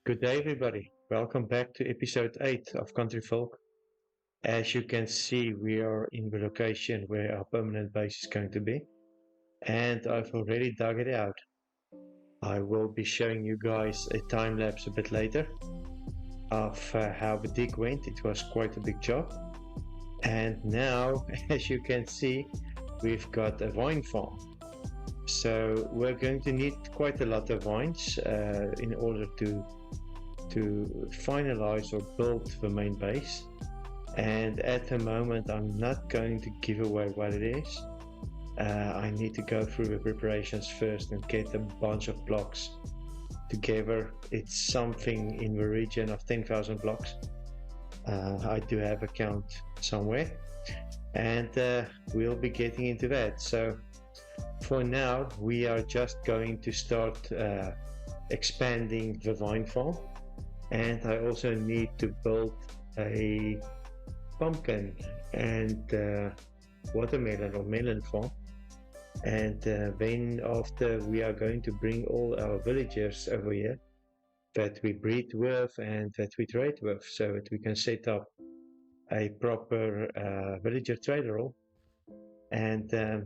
Good day, everybody. Welcome back to episode 8 of CountryFolk. As you can see, we are in the location where our permanent base is going to be, and I've already dug it out. I will be showing you guys a time lapse a bit later of how the dig went. It was quite a big job. And now, as you can see, we've got a vine farm. So we're going to need quite a lot of vines in order to finalize or build the main base. And at the moment I'm not going to give away what it is. I need to go through the preparations first and get a bunch of blocks together. It's something in the region of 10,000 blocks. I do have a count somewhere, and we'll be getting into that. So for now we are just going to start expanding the vine farm. And I also need to build a pumpkin and watermelon or melon farm. And then after, we are going to bring all our villagers over here that we breed with and that we trade with, so that we can set up a proper villager trader role. And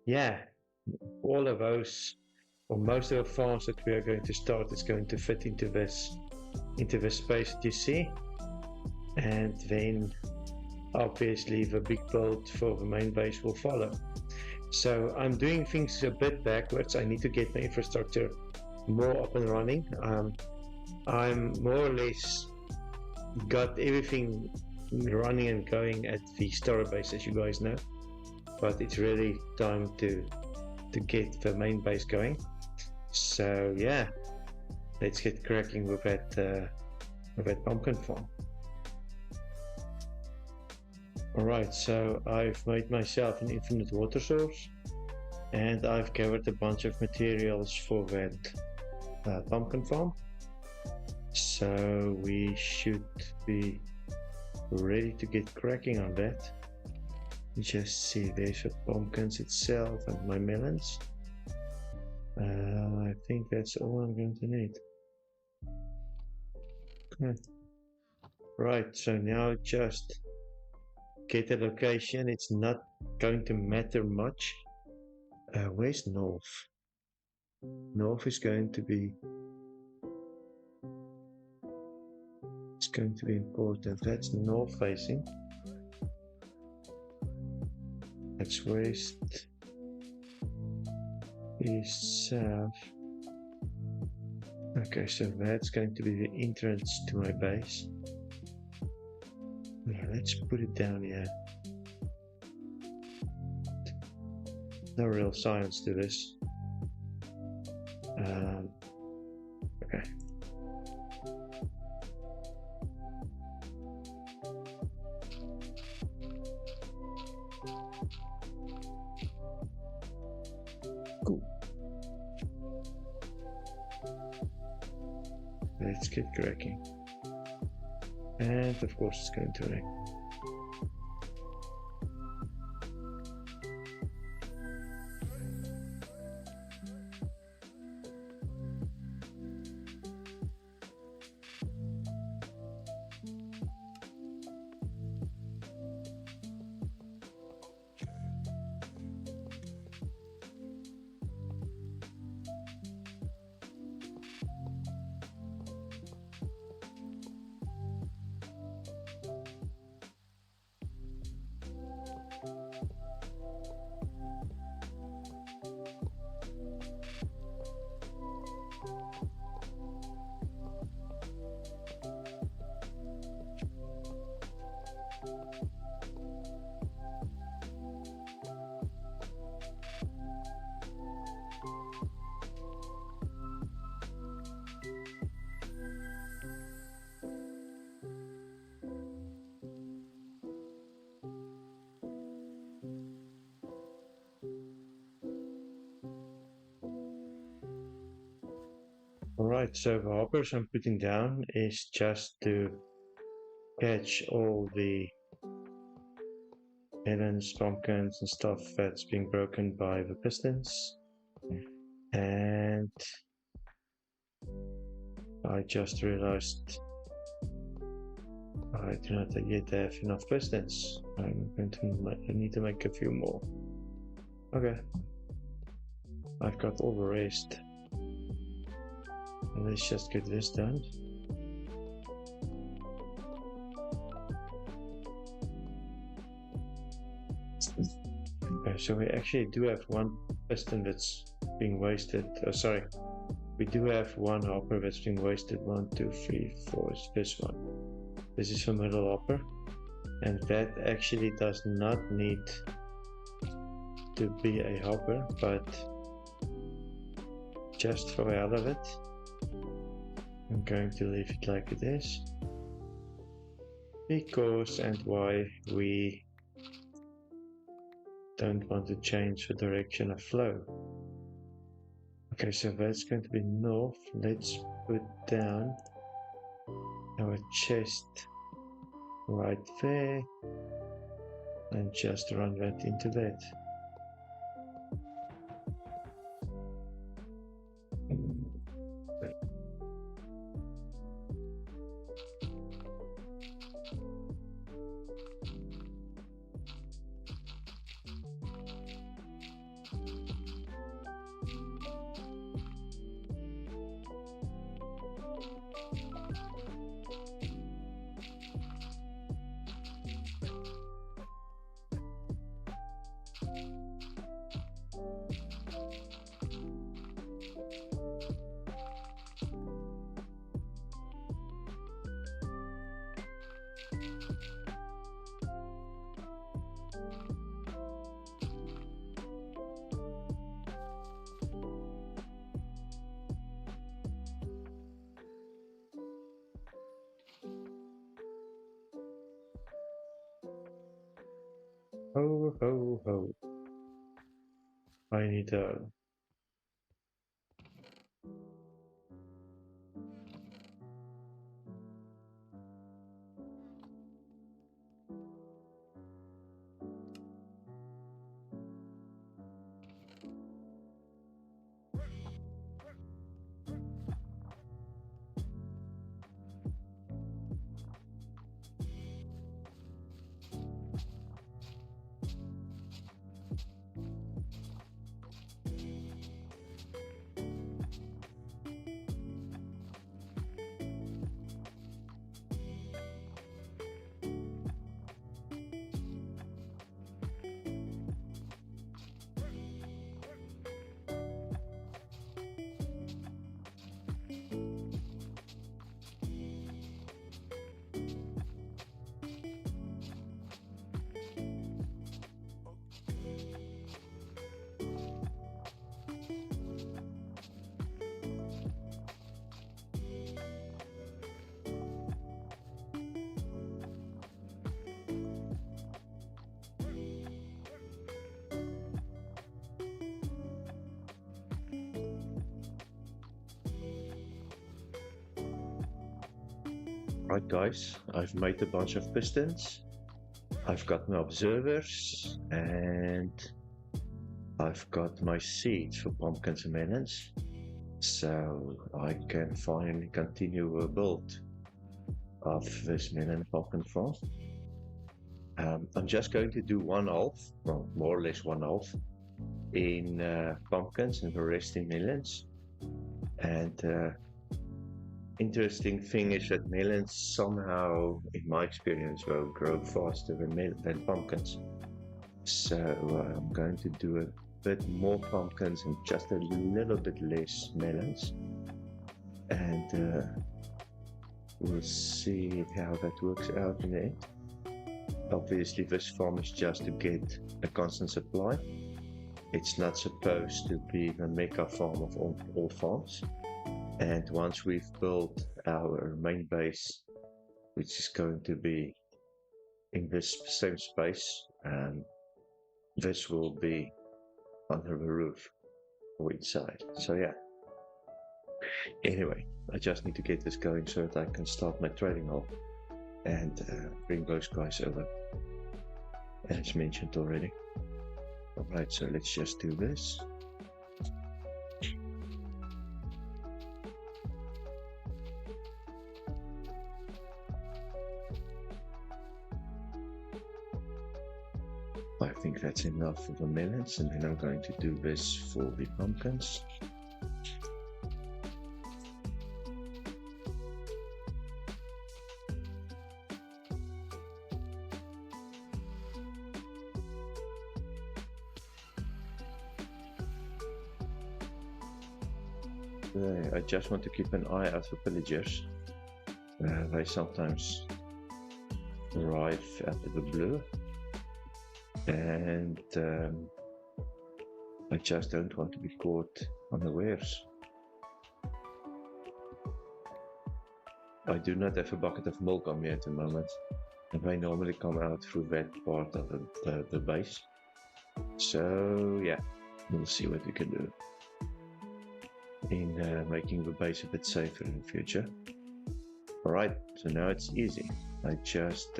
yeah, all of those, or most of the farms that we are going to start, is going to fit into this space that you see. And then obviously the big build for the main base will follow. So I'm doing things a bit backwards. I need to get my infrastructure more up and running. I'm more or less got everything running and going at the starter base, as you guys know, but it's really time to get the main base going. So yeah, let's get cracking with that pumpkin farm. Alright, so I've made myself an infinite water source, and I've gathered a bunch of materials for that pumpkin farm. So we should be ready to get cracking on that. Just see, there's the pumpkins itself and my melons. I think that's all I'm going to need. Okay. Right, so now just get a location. It's not going to matter much. Where's north? North is going to be... it's going to be important. That's north facing. That's west. East, south. Okay, so that's going to be the entrance to my base. Yeah, let's put it down here. No real science to this. Okay. Cool. Let's get cracking. And of course it's going to rain. Alright, so the hoppers I'm putting down is just to catch all the melons, pumpkins and stuff that's being broken by the pistons. And I just realized I do not yet have enough pistons. I'm going to I need to make a few more. Okay. I've got all the rest. And let's just get this done. Okay, so we actually do have one piston that's being wasted. Oh, sorry. We do have one hopper that's being wasted. 1, 2, 3, 4. It's this one. This is a middle hopper. And that actually does not need to be a hopper, but just for the hell of it, I'm going to leave it like it is. Because and why we don't want to change the direction of flow. Okay, so that's going to be north. Let's put down our chest right there and just run that into that. Ho, ho, ho. I need a... Right guys, I've made a bunch of pistons. I've got my observers and I've got my seeds for pumpkins and melons. So I can finally continue a build of this melon pumpkin farm. I'm just going to do 1/2, well, more or less 1/2 in pumpkins and the rest in melons. And interesting thing is that melons somehow, in my experience, will grow faster than pumpkins. So I'm going to do a bit more pumpkins and just a little bit less melons. And we'll see how that works out in the end. Obviously, this farm is just to get a constant supply. It's not supposed to be the mega farm of all farms. And once we've built our main base, which is going to be in this same space, this will be under the roof or inside. So yeah. Anyway, I just need to get this going so that I can start my trading hall and bring those guys over, as mentioned already. Alright, so let's just do this. I think that's enough for the melons, and then I'm going to do this for the pumpkins. I just want to keep an eye out for pillagers. They sometimes arrive out of the blue, and I just don't want to be caught unawares. I do not have a bucket of milk on me at the moment, and they normally come out through that part of the base. So yeah, we'll see what we can do in making the base a bit safer in the future. Alright, so now it's easy. I just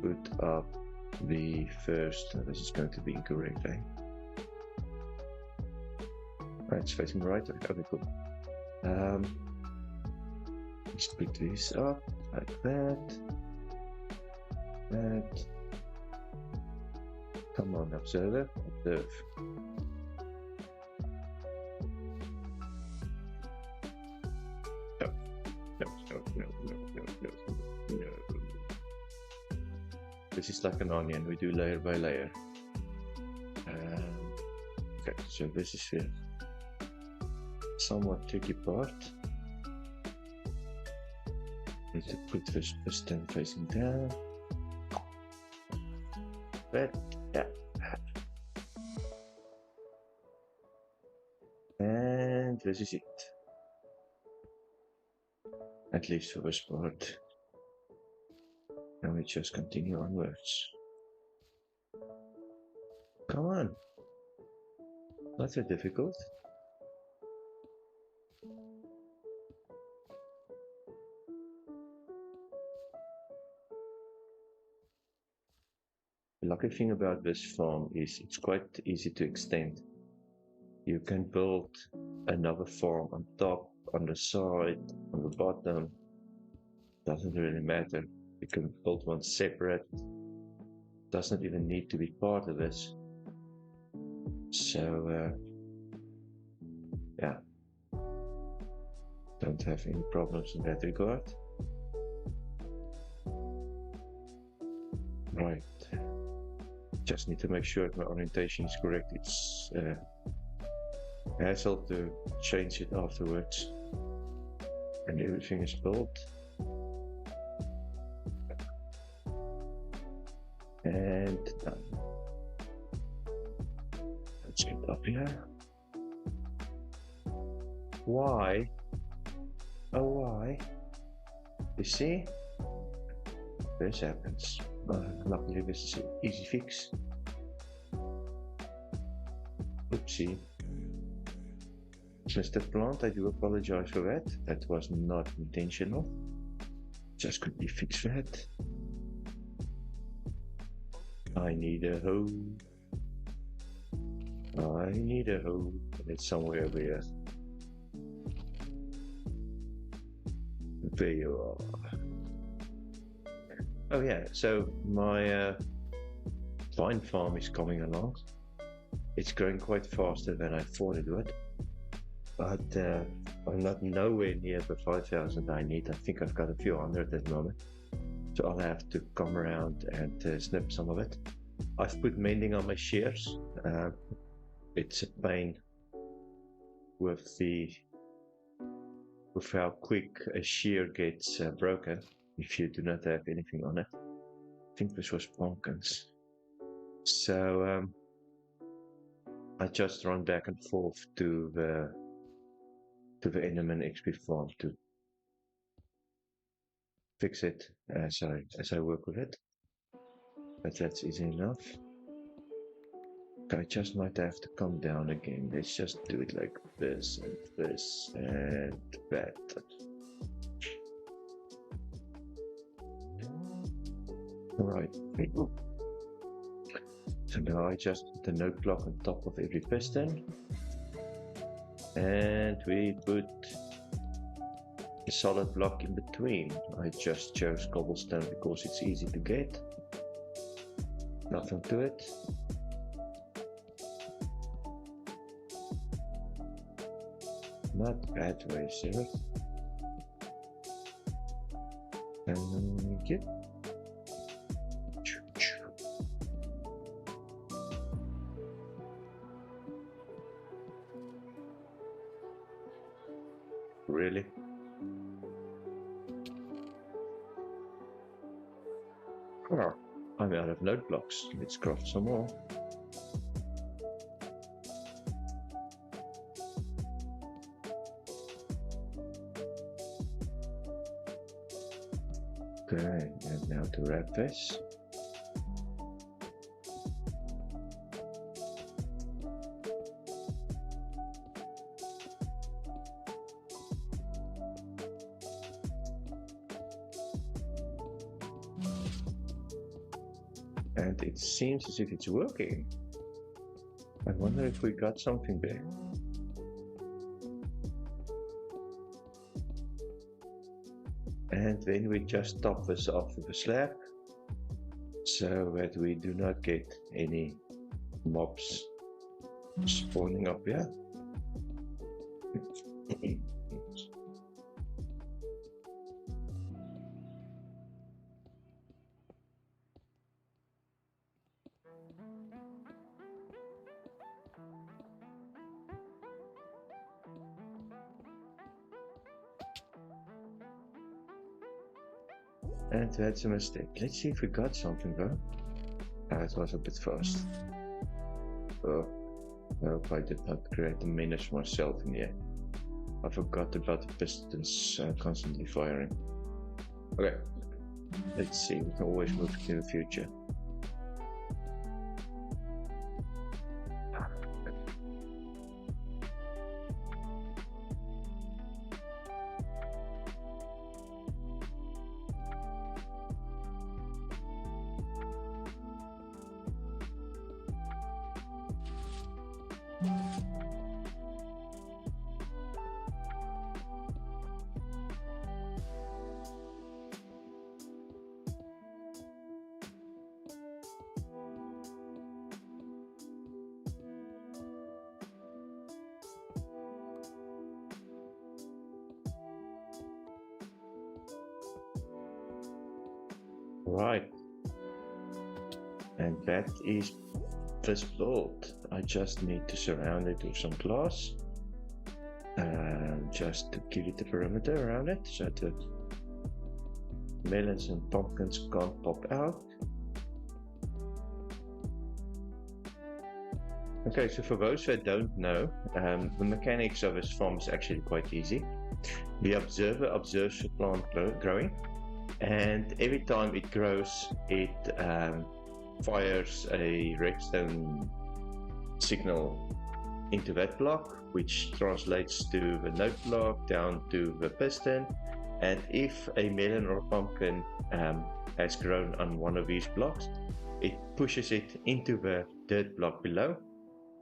put up the first, this is going to be incorrect, eh? Right, it's facing right, okay, cool. Let's put this up like that. That. Come on, observer, observe. No. This is like an onion, we do layer by layer. Okay, so this is a somewhat tricky part. Need to put this piston facing down. But yeah. And this is it. At least for this part. And we just continue onwards. Come on. Not so difficult. The lucky thing about this farm is it's quite easy to extend. You can build another farm on top, on the side, on the bottom. Doesn't really matter. You can build one separate. Doesn't even need to be part of this. So yeah, don't have any problems in that regard. Right, just need to make sure my orientation is correct. It's hassle to change it afterwards, and everything is built. And done. Let's get up here. Why? Oh, why? You see? This happens. Luckily, this is an easy fix. Oopsie. Mr. Plant, I do apologize for that. That was not intentional. Just could be fixed that. I need a hoe. I need a hoe. It's somewhere over here. There you are. Oh yeah, so my vine farm is coming along. It's growing quite faster than I thought it would. But I'm not nowhere near the 5,000 I need. I think I've got a few hundred at the moment. So I'll have to come around and snip some of it. I've put mending on my shears. It's a pain with how quick a shear gets broken if you do not have anything on it. I think this was pumpkins. So I just run back and forth to the Enderman XP farm to fix it as I work with it. But that's easy enough. I just might have to come down again. Let's just do it like this and this and that. Alright. So now I just put the note block on top of every piston. And we put a solid block in between. I just chose cobblestone because it's easy to get. Nothing to it. Not bad way, sir. And get. Really? Oh, I'm out of note blocks. Let's craft some more. Okay, and now to wrap this. And it seems as if it's working. I wonder if we got something there. And then we just top this off with a slab so that we do not get any mobs spawning up here. And that's a mistake. Let's see if we got something though. It was a bit fast. Oh, I hope I did not create a menace myself in here. I forgot about the pistons constantly firing. Okay, let's see. We can always move to the future. Right, and that is this build. I just need to surround it with some glass, just to give it a perimeter around it, so the melons and pumpkins can't pop out. Okay, so for those that don't know, the mechanics of this farm is actually quite easy. The observer observes the plant growing, and every time it grows, it fires a redstone signal into that block, which translates to the node block down to the piston. And if a melon or pumpkin has grown on one of these blocks, it pushes it into the dirt block below.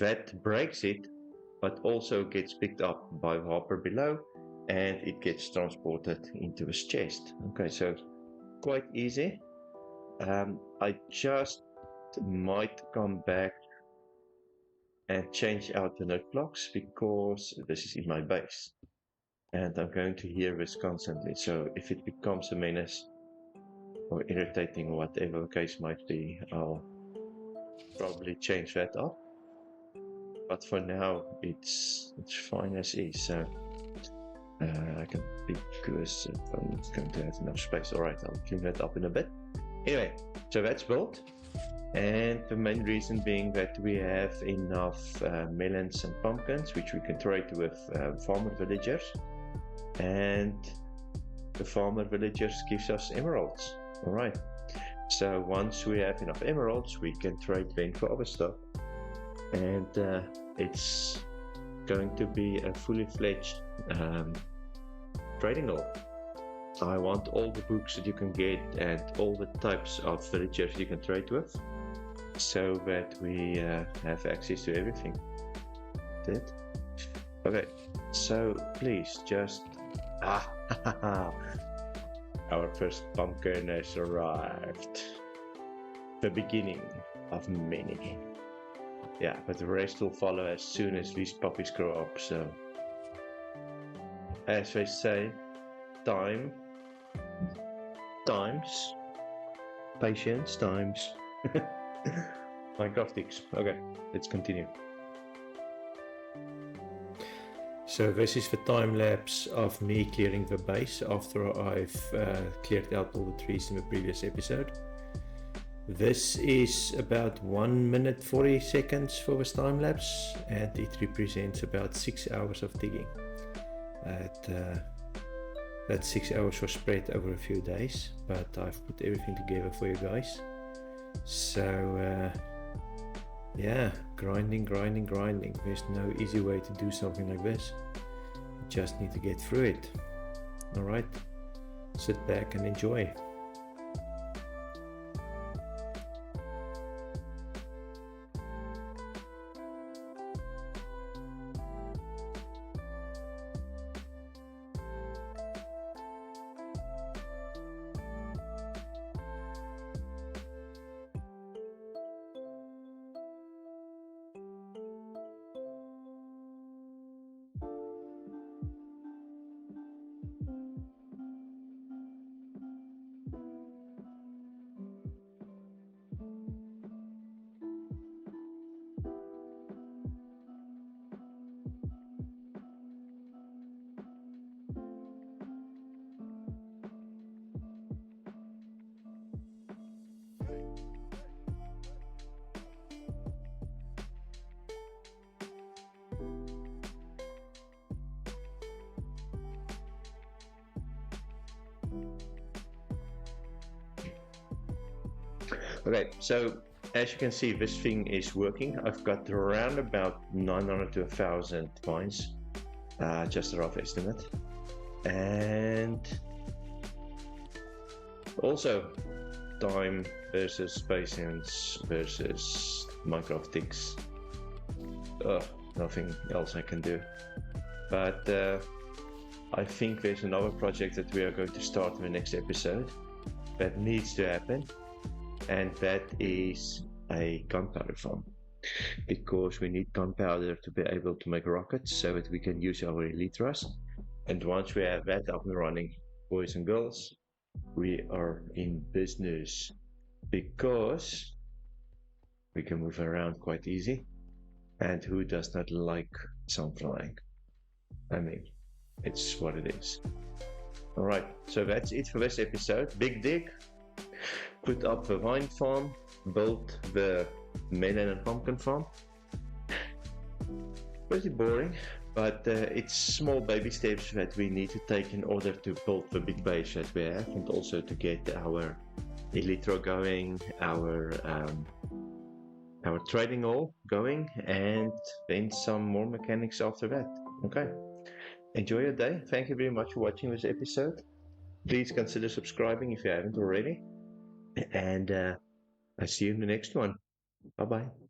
That breaks it, but also gets picked up by the hopper below, and it gets transported into his chest. Okay, so quite easy. I just might come back and change out the node blocks because this is in my base and I'm going to hear this constantly. So if it becomes a menace or irritating, whatever the case might be, I'll probably change that up. But for now, it's fine as is. So I can because I'm going to have enough space. All right, I'll clean that up in a bit. Anyway, so that's built, and the main reason being that we have enough melons and pumpkins, which we can trade with farmer villagers, and the farmer villagers gives us emeralds. All right. So once we have enough emeralds, we can trade them for other stuff, and it's going to be a fully fledged trading hall. I want all the books that you can get and all the types of villagers you can trade with, so that we have access to everything. Did? Okay, so please just our first pumpkin has arrived. the beginning of many. Yeah, but the rest will follow as soon as these puppies grow up. So, as they say, times, patience, times. Minecraft X. Okay, let's continue. So this is the time lapse of me clearing the base after I've cleared out all the trees in the previous episode. This is about 1 minute 40 seconds for this time lapse, and it represents about 6 hours of digging. That 6 hours was spread over a few days, but I've put everything together for you guys. So yeah, grinding. There's no easy way to do something like this. You just need to get through it. Alright, sit back and enjoy. Okay, so as you can see, this thing is working. I've got around about 900 to 1,000 mines, just a rough estimate. And also time versus patience versus Minecraft ticks. Nothing else I can do. But I think there's another project that we are going to start in the next episode that needs to happen. And that is a gunpowder farm, because we need gunpowder to be able to make rockets so that we can use our elytras. And once we have that up and running, boys and girls, we are in business, because we can move around quite easy. And who does not like some flying? I mean, it's what it is. Alright, so that's it for this episode. Big dig. Put up the vine farm, built the melon and pumpkin farm. Pretty boring, but it's small baby steps that we need to take in order to build the big base that we have, and also to get our elytra going, our trading hall going, and then some more mechanics after that. Okay, enjoy your day. Thank you very much for watching this episode. Please consider subscribing if you haven't already. And I'll see you in the next one. Bye-bye.